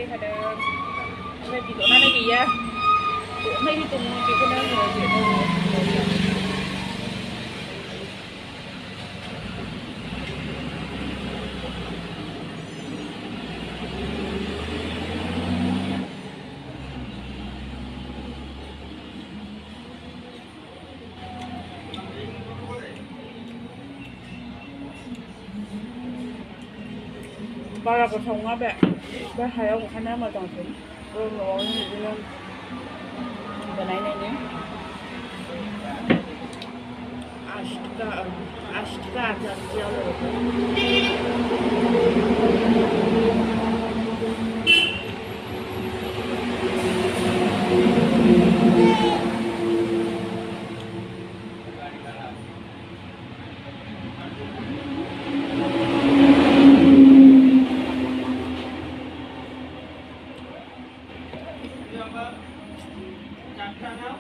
फैखादों ओमफ्राय बिदनानै गैया ओमफ्राय दङ बेखौनो आङो बेनो बारा गोथाव नङा बे हायाव ओंखायनो मोजांसिन न'आवनो बिदिनो बानायनायनि 80 थाखा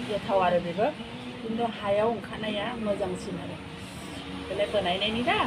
गोथाव आरो बेबो खिन्थु हायाव ओंखारनाया मोजांसिन आरो बेलाय बानायनायनि दा